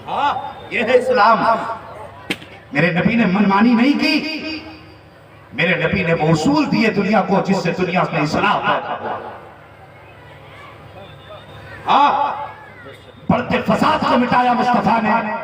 ہاں یہ ہے اسلام. میرے نبی نے منمانی نہیں کی. میرے نبی نے وہ اصول دیے دنیا کو جس سے دنیا میں اصلاح پیدا ہو. ہاں بڑھتے فساد کو مٹایا مصطفیٰ نے.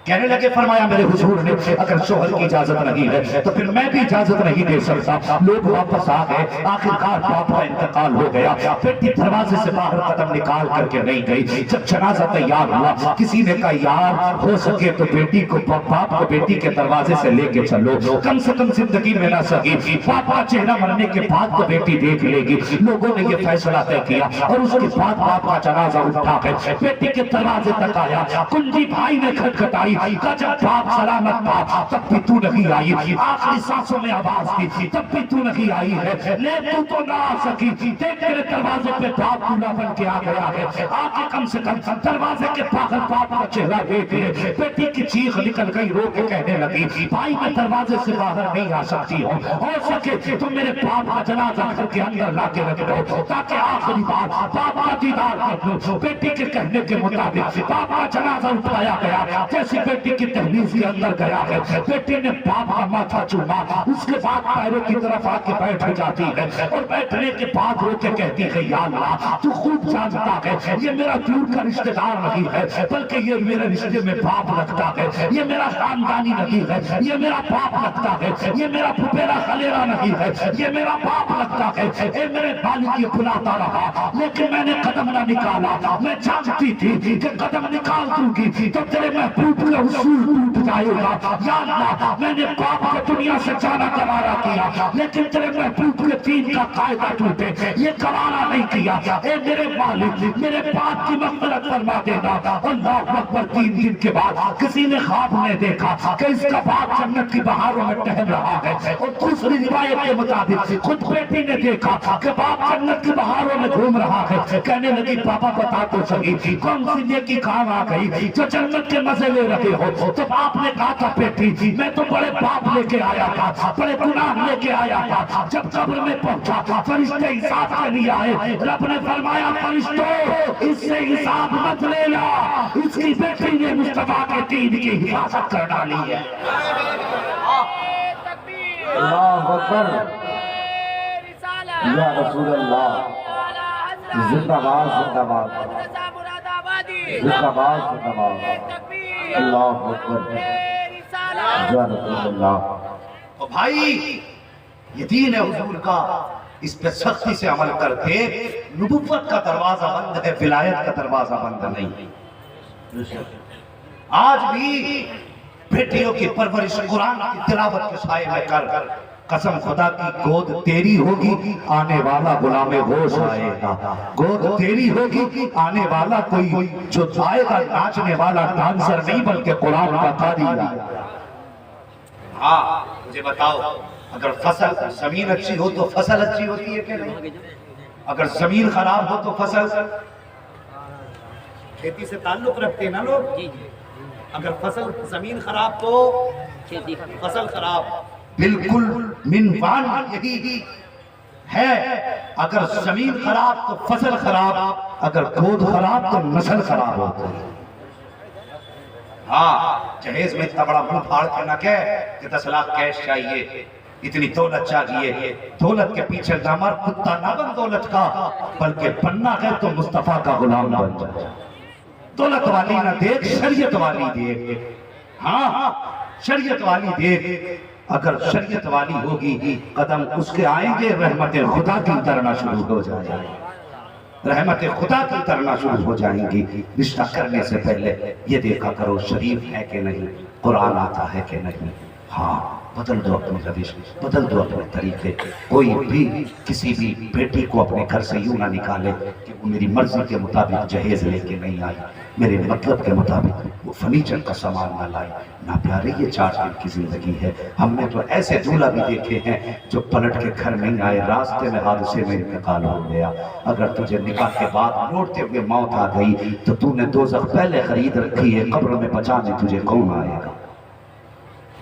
کہنے لگے فرمایا میرے حضور نے اگر شوہر کی اجازت نہیں ہے تو پھر میں بھی اجازت نہیں دے سکتا. لوگ واپس آ گئے. آخرکار باپ کا انتقال ہو گیا. بیٹی دروازے سے باہر قدم نکال کر کے نہیں گئی. جب جنازہ تیار ہوا کسی نے کہا یار ہو سکے تو بیٹی کو باپ کو بیٹی کے دروازے سے لے کے چلو, کم سے کم زندگی میں نہ سکی. باپ کا چہرہ مرنے کے بعد تو بیٹی دیکھ لے گی. لوگوں نے یہ فیصلہ طے کیا اور اس کے بعد باپ کا جنازہ اٹھا کر بیٹی کے دروازے تک آیا. کنجی بھائی نے کھٹکھٹائی. جب باپ سلامت تھا تب بھی تو نہیں آئی. آخری سانسوں میں آواز تھی تب بھی تو نہیں آئی ہے. لے تو نہ آ سکی. دیکھ میرے دروازے پہ باپ دولہا بن کے آ گیا ہے. آگے کم سے کم دروازے کے باہر باپ کا چہرہ دیکھ لے. بیٹی کی چیخ نکل گئی. رو کے کہنے لگی بھائی میں دروازے سے باہر نہیں آ سکتی ہوں. ہو سکے تو میرے باپ کا جنازہ گھر کے اندر لا کے رکھ دو تاکہ آخری بار باپ کا دیدار کر لو. بیٹی کے کہنے کے مطابق باپ کا جنازہ اٹھایا گیا. جیسے بیٹی کی تحلیز کے اندر گیا ہے بیٹی نے باپ کا ماتھا چوما. اس کے بعد پیروں کی طرف آ کے بیٹھ جاتی ہے اور بیٹھنے کے بعد رو کے کہتی ہے یا اللہ تو خوب جانتا ہے یہ میرا دور کا رشتہ دار نہیں ہے بلکہ یہ میرے رشتے میں باپ لگتا ہے. یہ میرا خاندانی نہیں ہے. یہ میرا باپ لگتا ہے. یہ میرا پھپھیرا خلیرا نہیں ہے. یہ میرا باپ لگتا ہے. اے میرے والد یہ بلاتا رہا لیکن میں نے قدم نہ نکالا. میں جانتی تھی کہ قدم نکال دوں گی تو تیرے محبوب کا حصول ٹوٹ جائے گا. یا اللہ میں نے باپ کو دنیا سے جانا گوارا کیا لیکن تیرے محبوب کے دین کا قاعدہ ٹوٹے یہ گوارا نہیں کیا. اے میرے والد میرے باپ کی مغفرت فرما دینا. اللہ اکبر. 3 دن کے بعد کسی نے خواب میں دیکھا کہ اس کا باپ جنت کی بہاروں میں ٹہل رہا ہے اور دوسری روایت کے مطابق خود بیٹی نے دیکھا کہ باپ جنت کی بہاروں میں گھوم رہا ہے. کہنے لگی پاپا بتا تو صحیح کون سی نیکی کام آ گئی جو جنت کے مزے لے رہے ہو. تو باپ نے کہا تھا بیٹی میں تو بڑے باپ لے کے آیا تھا بڑے گناہ لے کے آیا تھا. جب قبر میں پہنچا فرشتے حساب کے لیے آئے. رب نے فرمایا فرشتوں اس سے حساب مت لینا. اس کی بیٹی نے مصطفیٰ کے دین کی حفاظت کر ڈالی ہے. اللہ اکبر. یا رسول اللہ زندہ باد زندہ باد زندہ باد زندہ باد. اللہ اکبر. یا رسول اللہ. تو بھائی یہ دین ہے حضور کا. اس پہ سختی سے عمل کرتے. نبوت کا دروازہ بند ہے ولایت کا دروازہ بند نہیں. آج بھی بیٹیوں کی پرورش قرآن کی تلاوت کے سائے میں کر قسم خدا کی گود تیری ہوگی آنے والا غلام ہوش آئے گا. گود تیری ہوگی آنے والا کوئی جو آئے گا ناچنے والا ڈانسر نہیں بلکہ قرآن کا قاری. ہاں مجھے بتاؤ اگر فصل زمین اچھی ہو تو فصل اچھی ہوتی ہے کہ نہیں؟ اگر زمین خراب ہو تو فصل. کھیتی سے تعلق رکھتے ہیں نا لوگ. اگر فصل زمین خراب تو فصل خراب. بالکل منوان یہی ہے. اگر زمین خراب تو فصل خراب. اگر گود خراب تو نسل خراب ہوتی ہے. ہاں جہیز میں اتنا بڑا منہ پھاڑ کے نہ کہے کہ 10 لاکھ کیش چاہیے اتنی دولت چاہیے. دولت کے پیچھے نہ مر کتا نہ بن دولت کا بلکہ بننا ہے تو مصطفیٰ کا غلام بن جائے. دولت والی نہ دیکھ شریعت والی دیکھ. ہاں شریعت والی دیکھ. اگر شریعت والی ہوگی قدم اس کے آئیں گے رحمت خدا کی اترنا شروع ہو جائے گا. رحمت خدا کی اترنا شروع ہو جائیں گی. رشتہ کرنے سے پہلے یہ دیکھا کرو شریف ہے کہ نہیں, قرآن آتا ہے کہ نہیں. ہاں بدل دو اپنی روش, بدل دو اپنے طریقے. کوئی بھی کسی بھی بیٹی کو اپنے گھر سے یوں نہ نکالے کہ وہ میری مرضی کے مطابق جہیز لے کے نہیں آئی, میرے مطلب کے مطابق وہ فرنیچر کا سامان نہ لائی. نہ پیارے یہ 4 دن کی زندگی ہے. ہم نے تو ایسے دولہا بھی دیکھے ہیں جو پلٹ کے گھر نہیں آئے, راستے میں حادثے میں انتقال ہو گیا. اگر تجھے نکاح کے بعد لوٹتے ہوئے موت آ گئی تو تو نے دوزخ پہلے خرید رکھی ہے, قبر میں بچانے تجھے کون آئے گا؟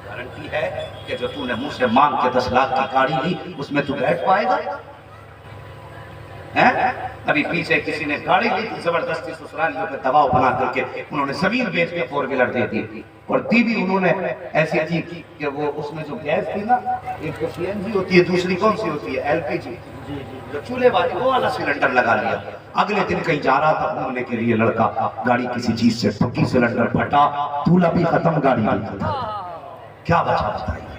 گارنٹی ہے کہ جو تو نے مجھ سے مانگ کے 10 لاکھ کی گاڑی لی اس میں تو بیٹھ پائے گا؟ ابھی پیچھے کسی نے گاڑی لی تھی زبردستی سسرالیوں پہ دباؤ بنا کر کے انہوں نے زمین بیچ کے 4 ویلر دے دی اور دی بھی انہوں نے ایسی تھی کہ وہ اس میں جو گیس تھی نا ایک تو سی این جی ہوتی ہے دوسری کون سی ہوتی ہے ایل پی جی جو چولہے والی وہ والا سلنڈر لگا لیا اگلے دن کہیں جا رہا تھا گھومنے کے لیے لڑکا گاڑی کسی چیز سے ٹھکی سلنڈر پھٹا چولہا بھی ختم گاڑی بھی ختم کیا بچا بتائیے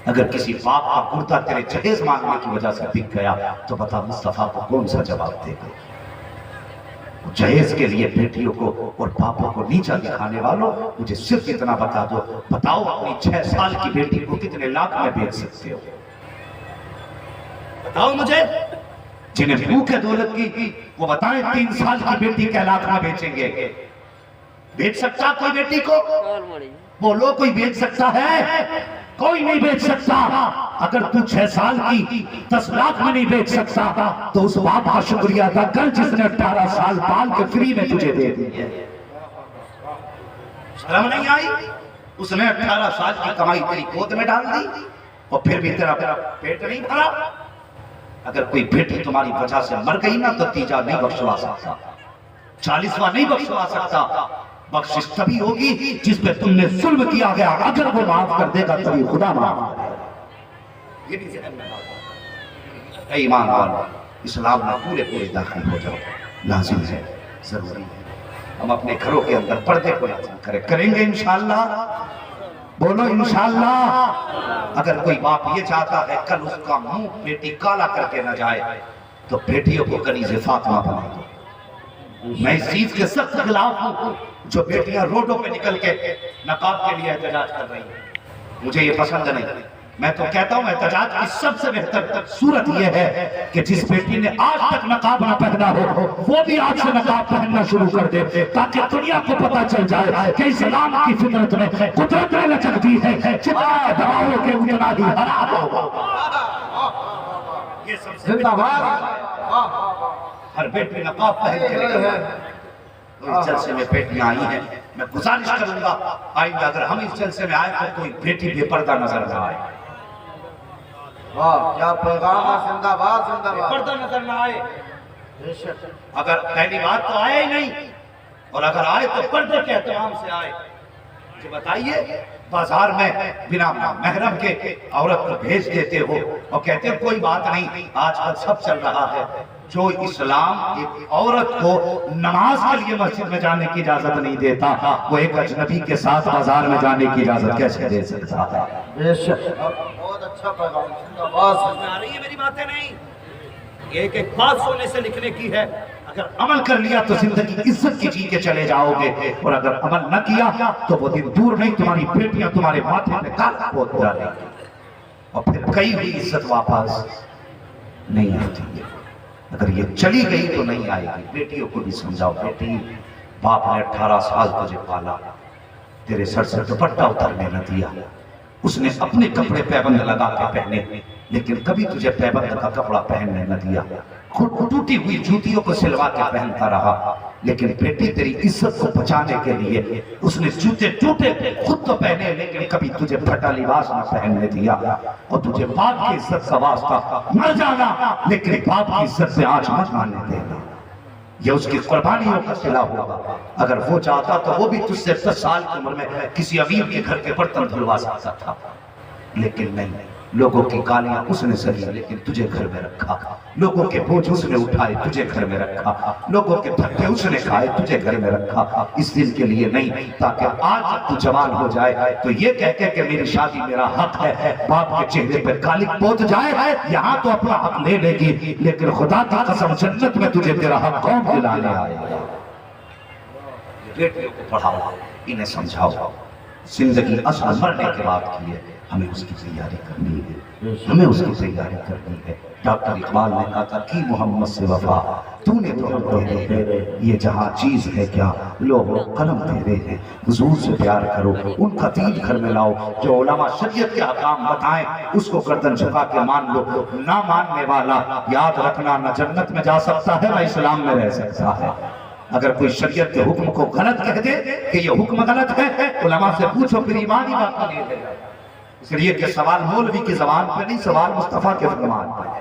اگر کسی باپ کا کرتا تیرے جہیز مانگنے کی وجہ سے بک گیا تو بتا مصطفیٰ کو کون سا جواب دے گا جہیز کے لیے بیٹیوں کو اور باپوں کو نیچا دکھانے والوں مجھے صرف اتنا بتا دو بتاؤ اپنی 6 سال کی بیٹی کو کتنے لاکھ میں بیچ سکتے ہو بتاؤ مجھے جنہیں بھوک ہے دولت کی وہ بتائیں 3 سال کی بیٹی کے لاکھ میں بیچیں گے بیچ سکتا کوئی بیٹی کو بولو کوئی بیچ سکتا ہے کوئی نہیں بیچ سکتا اگر تو 6 سال کی 10 لاکھ میں نہیں بیچ سکتا تو اس باپ کا شکریہ ادا کر جس نے 18 سال پال کے فری میں تجھے دے دی شرم نہیں آئی اس نے 18 سال کی کمائی تیری گود میں ڈال دی اور پھر بھی تیرا پیٹ نہیں بھرا اگر کوئی بیٹی تمہاری وجہ سے مر گئی نا تو تیجا نہیں بخشوا سکتا 40واں نہیں بخشوا سکتا بخشش تبھی ہوگی جس پہ تم نے ظلم کیا گیا اگر وہ معاف کر دے گا تبھی خدا معاف کرے گا یہ بھی ذہن میں بات ہے اے ایمان والو اسلام میں پورے داخل ہو جاؤ لازم ہے ضروری ہے ہم اپنے گھروں کے اندر پردے کو لازم کریں گے انشاءاللہ بولو انشاءاللہ اگر کوئی باپ یہ چاہتا ہے کل اس کا منہ بیٹی کالا کر کے نہ جائے تو بیٹیوں کو کنیز فاطمہ بنا دو میں اس چیز کے سخت خلاف ہوں جو بیٹیاں روڈوں پہ نکل کے نقاب کے لیے احتجاج کر رہی ہیں مجھے یہ پسند نہیں میں تو کہتا ہوں احتجاج کی سب سے بہتر صورت یہ ہے کہ جس بیٹی نے آج تک نقاب نہ پہنا ہو وہ بھی آج سے نقاب پہننا شروع کر دے تاکہ دنیا کو پتہ چل جائے کہ اسلام کی فطرت میں قدرت میں لچکتی ہے جتنا دباؤ کے اتنا ہی حرام ہوگا یہ سب سے زندہ باد ہر بیٹی نقاب پہن کے نکل اس جلسے میں بیٹیاں آئی ہیں میں گزارش کروں گا آئندہ اگر ہم اس جلسے میں آئے تو کوئی بیٹی بے پردہ نظر نہ آئے واہ کیا پیغام ہے زندہ باد بے پردہ نظر نہ آئے اگر پہلی بات تو آئے ہی نہیں اور اگر آئے تو پردے کے احترام سے آئے مجھے بتائیے بازار میں بنا محرم کے عورت کو بھیج دیتے ہو اور کہتے ہیں کوئی بات نہیں آج کل سب چل رہا ہے جو اسلام ایک عورت کو نماز کے لیے مسجد میں جانے کی اجازت نہیں دیتا وہ ایک اجنبی کے ساتھ بازار میں جانے کی اجازت کیسے دے سکتا ہے بے شک بہت اچھا پیغام زندہ باد سمجھ میں آ رہی ہے میری باتیں نہیں ایک ایک بات سونے سے لکھنے کی ہے اگر عمل کر لیا تو زندگی عزت کی جی کے چلے جاؤ گے اور اگر عمل نہ کیا تو وہ دن دور نہیں تمہاری بیٹیاں تمہارے ماتھے پہ کالا پوت ڈالیں گی اور پھر کئی ہوئی عزت واپس نہیں آتی ہے اگر یہ چلی گئی تو نہیں آئے گی بیٹیوں کو بھی سمجھاؤ بیٹی باپ نے 18 سال تجھے پالا تیرے سر سے دوپٹہ اترنے نہ دیا اس نے اپنے کپڑے پیبند لگا کے پہنے لیکن کبھی تجھے پیبند کا کپڑا پہننے نہ دیا خود ٹوٹی ہوئی جوتیوں کو سلوا کے پہنتا رہا لیکن بیٹی تیری عزت کو بچانے کے لیے اس نے جوتے ٹوٹے خود تو پہنے لیکن کبھی تجھے پھٹا لباس نہ پہننے دیا اور تجھے باپ کی عزت کا واسطہ مر جانا لیکن باپ کی عزت سے آج مت ماننے دینا یہ اس کی قربانیوں کا صلہ ہوگا اگر وہ چاہتا تو وہ بھی تجھ سے 10 سال کی عمر میں کسی امیر کے گھر کے برتن دھلوا سکتا تھا لیکن نہیں لوگوں کی گالیاں اس نے سہی لیکن تجھے گھر میں رکھا لوگوں کے بوجھ اس نے اٹھائے تجھے گھر میں رکھا لوگوں کے دھکے اس نے کھائے تجھے گھر میں رکھا اس دن کے لیے نہیں تاکہ آج تو جوان ہو جائے تو یہ کہہ کہ میری شادی میرا حق ہے باپ کے چہرے پر کالک پوت جائے یہاں تو اپنا حق لے لے گی لیکن خدا کی قسم جنت میں تجھے تیرا حق کون دلانے آئے گا بیٹیوں کو پڑھاؤ انہیں سمجھاؤ زندگی اصل مرنے کے بعد کی ہے ہمیں اس کی تیاری کرنی ہے ہمیں اس کی تیاری کرنی ہے ڈاکٹر اقبال نے کہا تھا کی محمد سے وفا تو نے تو ہم تیرے یہ جہاں چیز ہے کیا لوگ قلم تیرے ہیں حضور سے پیار کرو ان کا دین گھر میں لاؤ جو علماء شریعت کے حکام بتائیں اس کو گردن جھکا کے مان لو نہ ماننے والا یاد رکھنا نہ جنت میں جا سکتا ہے نہ اسلام میں رہ سکتا ہے اگر کوئی شریعت کے حکم کو غلط کہہ دے کہ یہ حکم غلط ہے علماء سے پوچھو پھر ایمان ہی باقی نہیں ہے اس لیے کہ سوال مولوی کی زبان پہ نہیں سوال مصطفیٰ کے فرمان پہ ہے